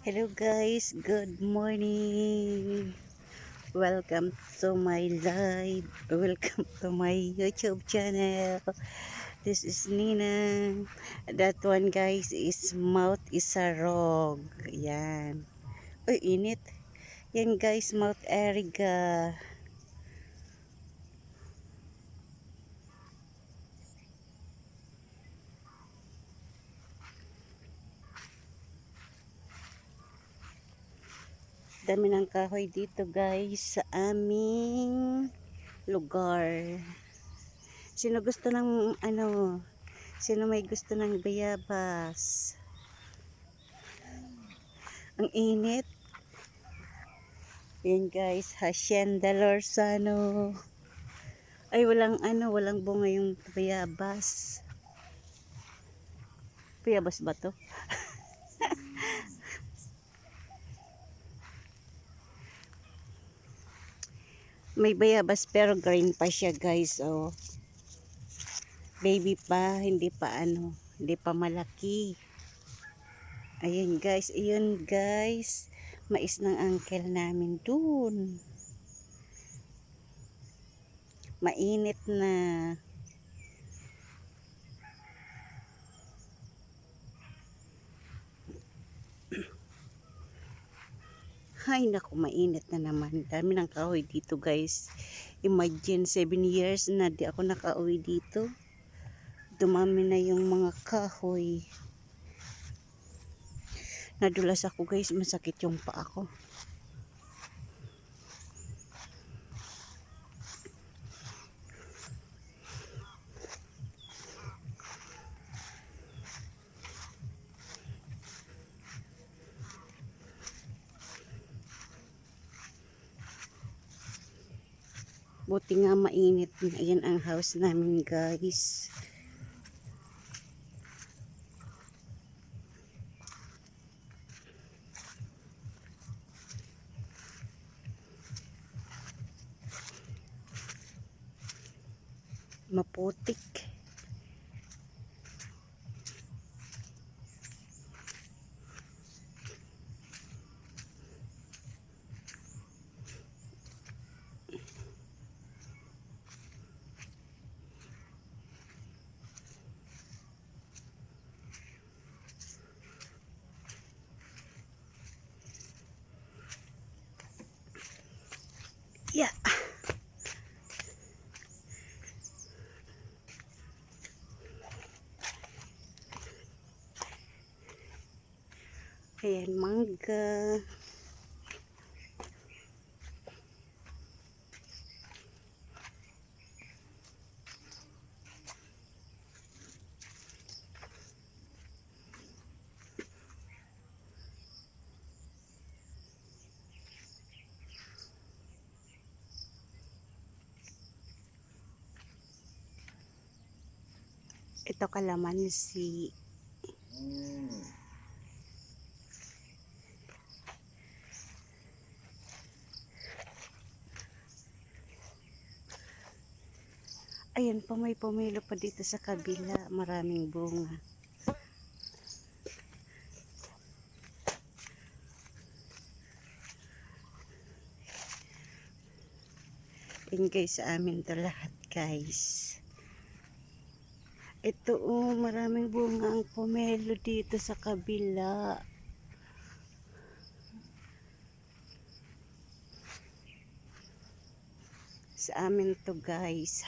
Hello guys, good morning. Welcome to my live. Welcome to my YouTube channel. This is Nina. That one guys is Mount Isarog. Yan. Uy, init. Yan guys, Mount Eriga. Dami ng kahoy dito guys sa aming lugar. Sino gusto ng sino may gusto ng bayabas? Ang init. Yan guys, Hacienda Lorzano. Ay walang bunga yung bayabas. Bayabas ba to? May bayabas pero green pa siya guys. Oh. Baby pa, hindi pa malaki. Ayun guys. Mais ng uncle namin dun. Mainit na. Ay naku, mainit na naman. Dami ng kahoy dito guys. Imagine 7 years na di ako nakauwi dito. Dumami na yung mga kahoy. Nadulas ako guys, masakit yung paa ko. Buti nga mainit. Ayan ang house namin guys. Maputik. Yeah. Ayan, mangga. Ito kalamansi. Ayan pa, may pumilo pa dito sa kabila. Maraming bunga. Yan guys, sa amin to lahat guys. Ito maraming bunga ang pomelo dito sa kabila. Sa amin to guys.